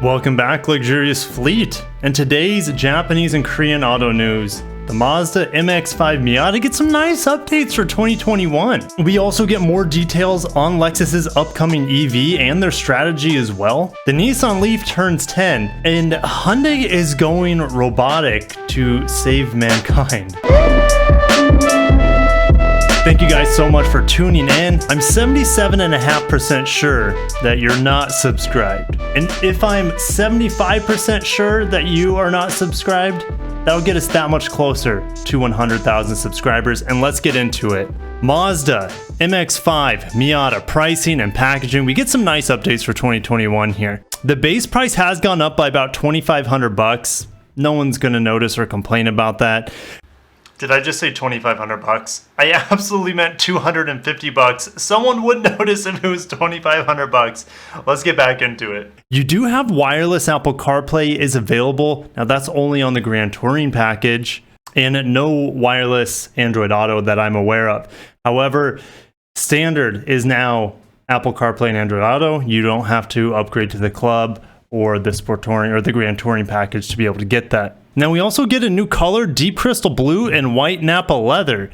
Welcome back, Luxurious Fleet. And today's Japanese and Korean auto news. The Mazda MX-5 Miata gets some nice updates for 2021. We also get more details on Lexus's upcoming EV and their strategy as well. The Nissan Leaf turns 10, and Hyundai is going robotic to save mankind. Thank you guys so much for tuning in. I'm 77.5% sure that you're not subscribed. And if I'm 75% sure that you are not subscribed, that'll get us that much closer to 100,000 subscribers. And let's get into it. Mazda, MX-5, Miata, pricing and packaging. We get some nice updates for 2021 here. The base price has gone up by about $2,500. No one's gonna notice or complain about that. Did I just say $2,500? I absolutely meant $250. Someone would notice if it was $2,500. Let's get back into it. You do have wireless Apple CarPlay is available. Now that's only on the Grand Touring package, and no wireless Android Auto that I'm aware of. However, standard is now Apple CarPlay and Android Auto. You don't have to upgrade to the Club or the Sport Touring or the Grand Touring package to be able to get that. Now we also get a new color, deep crystal blue and white Napa leather.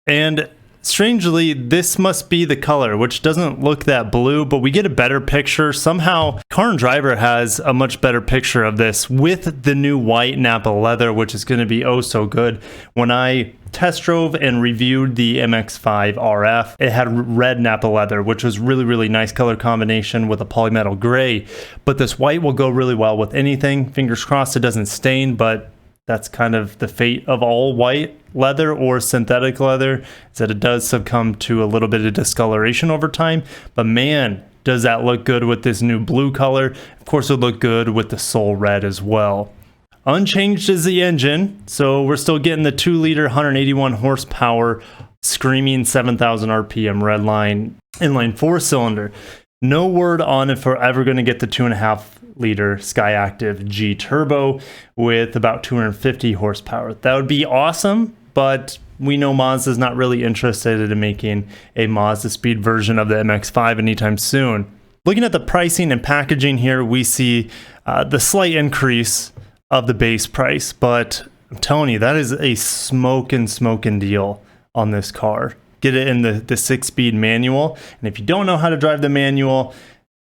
And strangely, this must be the color, which doesn't look that blue, but we get a better picture. Somehow, Car and Driver has a much better picture of this with the new white Napa leather, which is going to be oh so good. When I test drove and reviewed the MX-5 RF, it had red Napa leather, which was really nice color combination with a polymetal gray. But this white will go really well with anything. Fingers crossed it doesn't stain, but that's kind of the fate of all white leather or synthetic leather, is that it does succumb to a little bit of discoloration over time. But man, does that look good with this new blue color. Of course, it'll look good with the Soul Red as well. Unchanged is the engine, so we're still getting the 2-liter, 181 horsepower, screaming 7,000 RPM redline inline 4-cylinder. No word on if we're ever going to get the 2.5-liter Skyactiv G Turbo with about 250 horsepower. That would be awesome, but we know Mazda's not really interested in making a Mazda speed version of the MX-5 anytime soon. Looking at the pricing and packaging here, we see the slight increase of the base price, but I'm telling you, that is a smoking deal on this car. Get it in the 6-speed manual, and if you don't know how to drive the manual,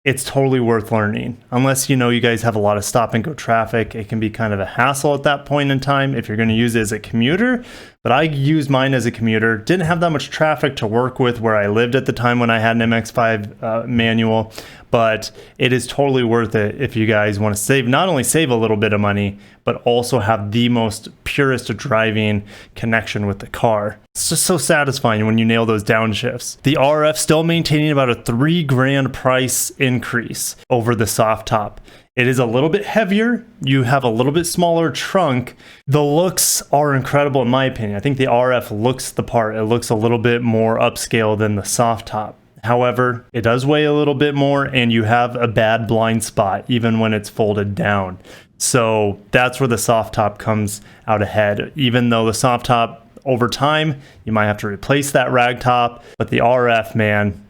it's totally worth learning. Unless you know you guys have a lot of stop and go traffic, it can be kind of a hassle at that point in time if you're going to use it as a commuter. But I used mine as a commuter, didn't have that much traffic to work with where I lived at the time when I had an MX-5 manual, but it is totally worth it if you guys want to save, not only save a little bit of money, but also have the most purest driving connection with the car. It's just so satisfying when you nail those downshifts. The RF still maintaining about a $3,000 price increase over the soft top. It is a little bit heavier. You have a little bit smaller trunk. The looks are incredible in my opinion. I think the RF looks the part. It looks a little bit more upscale than the soft top. However, it does weigh a little bit more, and you have a bad blind spot even when it's folded down. So that's where the soft top comes out ahead. Even though the soft top, over time, you might have to replace that rag top, but the RF, man,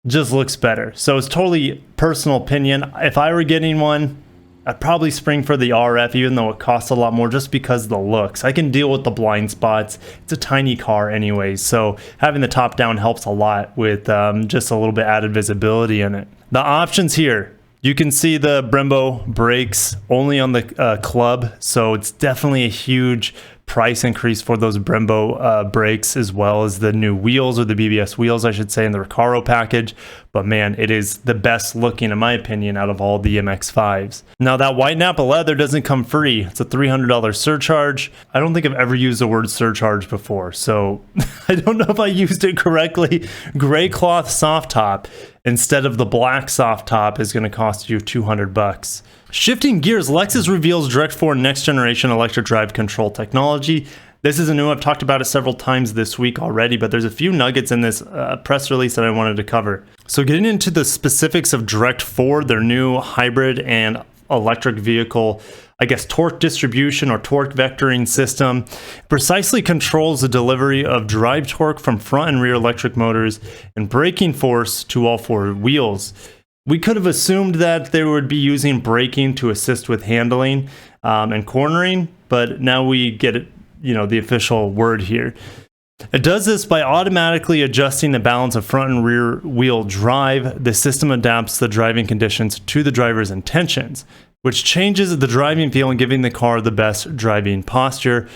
just looks better. So it's totally personal opinion. If I were getting one, I'd probably spring for the RF, even though it costs a lot more, just because of the looks. I can deal with the blind spots. It's a tiny car anyways, so having the top down helps a lot with just a little bit added visibility in it. The options here, you can see the Brembo brakes only on the Club, so it's definitely a huge price increase for those Brembo brakes, as well as the new wheels, or the BBS wheels I should say, in the Recaro package. But man, it is the best looking in my opinion out of all the MX-5s. Now that white Napa leather doesn't come free. It's a $300 surcharge. I don't think I've ever used the word surcharge before, so I don't know if I used it correctly. Gray cloth soft top instead of the black soft top is going to cost you $200. Shifting gears, Lexus reveals Direct 4 next generation electric drive control technology. This is new. I've talked about it several times this week already, but there's a few nuggets in this press release that I wanted to cover. So getting into the specifics of Direct 4, their new hybrid and electric vehicle, I guess, torque distribution or torque vectoring system, precisely controls the delivery of drive torque from front and rear electric motors and braking force to all four wheels. We could have assumed that they would be using braking to assist with handling and cornering, but now we get it, the official word here. It does this by automatically adjusting the balance of front and rear wheel drive. The system adapts the driving conditions to the driver's intentions, which changes the driving feel and giving the car the best driving posture,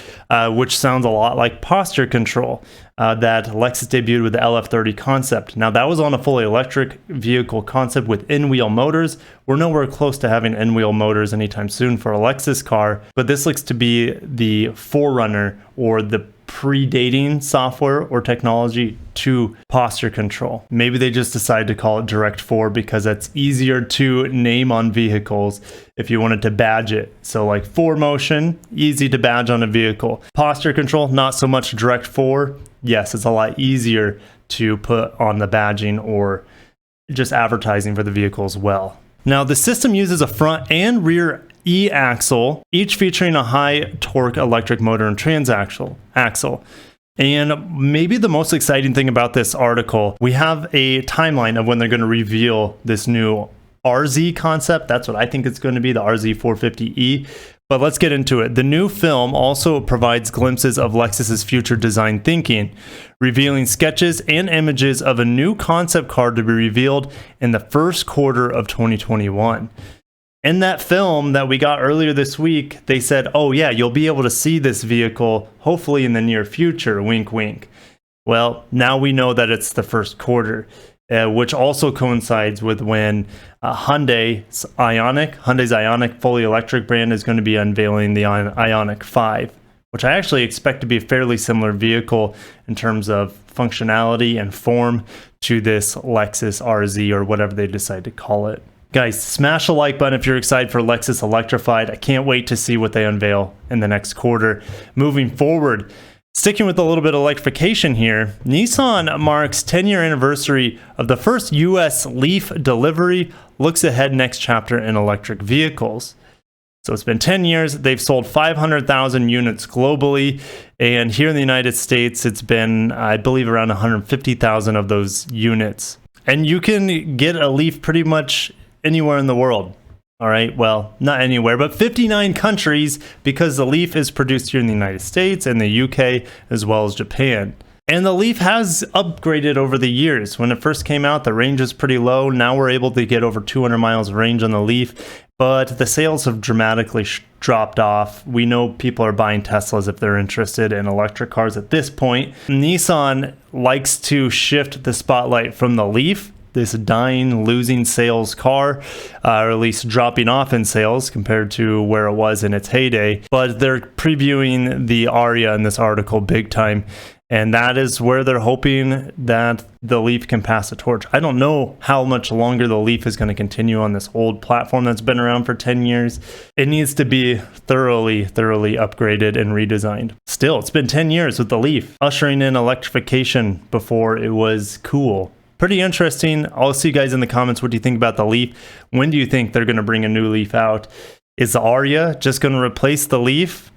which sounds a lot like posture control that Lexus debuted with the LF30 concept. Now, that was on a fully electric vehicle concept with in-wheel motors. We're nowhere close to having in-wheel motors anytime soon for a Lexus car, but this looks to be the forerunner or the predating software or technology to posture control. Maybe they just decided to call it Direct 4 because that's easier to name on vehicles if you wanted to badge it. So like 4Motion, easy to badge on a vehicle. Posture control, not so much Direct 4. Yes, it's a lot easier to put on the badging or just advertising for the vehicle as well. Now, the system uses a front and rear E-axle, each featuring a high torque electric motor and transaxle. And maybe the most exciting thing about this article, we have a timeline of when they're going to reveal this new RZ concept. That's what I think it's going to be, the RZ450E. But let's get into it. The new film also provides glimpses of Lexus's future design thinking, revealing sketches and images of a new concept car to be revealed in the first quarter of 2021. In that film that we got earlier this week, they said, oh yeah, you'll be able to see this vehicle hopefully in the near future, wink wink. Well, now we know that it's the first quarter, which also coincides with when Hyundai's Ioniq fully electric brand is going to be unveiling the Ioniq 5, which I actually expect to be a fairly similar vehicle in terms of functionality and form to this Lexus RZ or whatever they decide to call it. Guys, smash a like button if you're excited for Lexus Electrified. I can't wait to see what they unveil in the next quarter. Moving forward, sticking with a little bit of electrification here, Nissan marks 10-year anniversary of the first US Leaf delivery, looks ahead next chapter in electric vehicles. So it's been 10 years. They've sold 500,000 units globally. And here in the United States, it's been, I believe, around 150,000 of those units. And you can get a Leaf pretty much anywhere in the world. All right, well, not anywhere, but 59 countries because the Leaf is produced here in the United States and the UK as well as Japan. And the Leaf has upgraded over the years. When it first came out, the range was pretty low. Now we're able to get over 200 miles of range on the Leaf, but the sales have dramatically dropped off. We know people are buying Teslas if they're interested in electric cars at this point. Nissan likes to shift the spotlight from the Leaf, this dying, losing sales car, or at least dropping off in sales compared to where it was in its heyday. But they're previewing the Aria in this article big time, and that is where they're hoping that the Leaf can pass the torch. I don't know how much longer the Leaf is going to continue on this old platform that's been around for 10 years. It needs to be thoroughly upgraded and redesigned. Still, it's been 10 years with the Leaf, ushering in electrification before it was cool. Pretty interesting. I'll see you guys in the comments. What do you think about the Leaf? When do you think they're going to bring a new Leaf out? Is the Aria just going to replace the Leaf?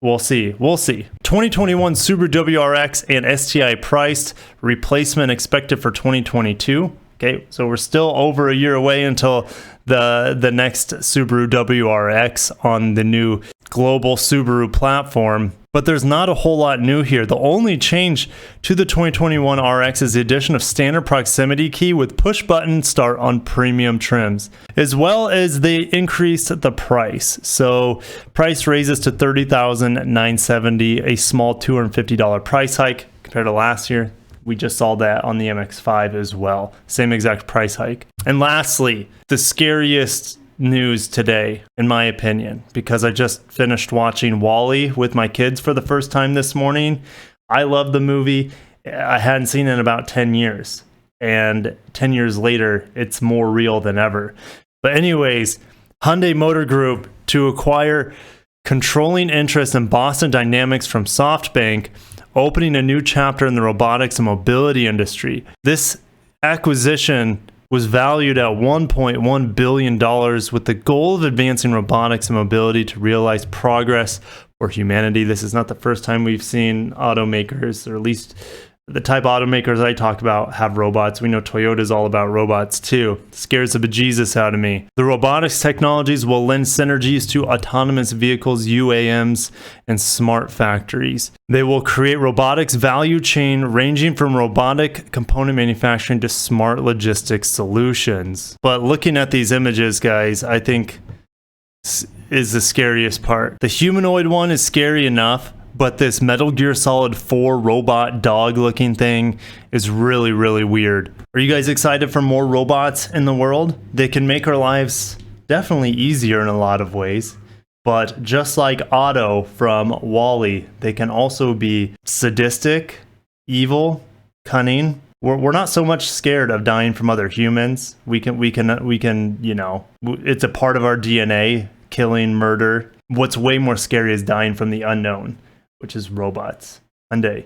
We'll see. 2021 Subaru WRX and STI priced. Replacement expected for 2022. Okay, so we're still over a year away until the next Subaru WRX on the new global Subaru platform. But there's not a whole lot new here. The only change to the 2021 RX is the addition of standard proximity key with push button start on premium trims, as well as they increased the price. So price raises to $30,970, a small $250 price hike compared to last year. We just saw that on the MX-5 as well. Same exact price hike. And lastly, the scariest news today, in my opinion, because I just finished watching WALL-E with my kids for the first time this morning. I love the movie. I hadn't seen it in about 10 years. And 10 years later, it's more real than ever. But anyways, Hyundai Motor Group to acquire controlling interest in Boston Dynamics from SoftBank, opening a new chapter in the robotics and mobility industry. This acquisition was valued at $1.1 billion with the goal of advancing robotics and mobility to realize progress for humanity. This is not the first time we've seen automakers, or at least The type automakers I talk about have robots. We know Toyota's all about robots too. Scares the bejesus out of me. The robotics technologies will lend synergies to autonomous vehicles, UAMs, and smart factories. They will create robotics value chain ranging from robotic component manufacturing to smart logistics solutions. But looking at these images, guys, I think is the scariest part. The humanoid one is scary enough, but this Metal Gear Solid 4 robot dog looking thing is really, really weird. Are you guys excited for more robots in the world? They can make our lives definitely easier in a lot of ways. But just like Otto from WALL-E, they can also be sadistic, evil, cunning. We're not so much scared of dying from other humans. We can, you know, it's a part of our DNA, killing, murder. What's way more scary is dying from the unknown, which is robots. Hyundai,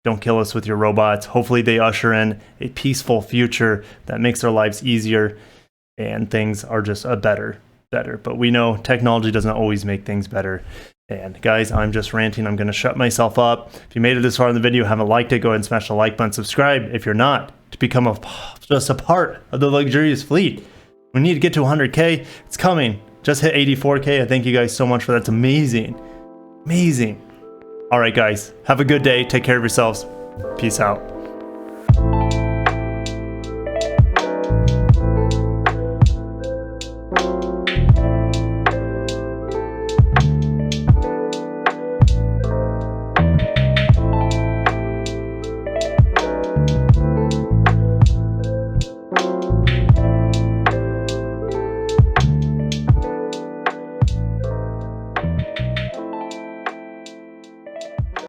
don't kill us with your robots. Hopefully they usher in a peaceful future that makes our lives easier and things are just better. But we know technology doesn't always make things better. And guys, I'm just ranting. I'm going to shut myself up. If you made it this far in the video, haven't liked it, go ahead and smash the like button. Subscribe if you're not, to become just a part of the Lexurious Fleet. We need to get to 100K. It's coming. Just hit 84K. I thank you guys so much for that. It's amazing. Amazing. All right, guys, have a good day. Take care of yourselves. Peace out.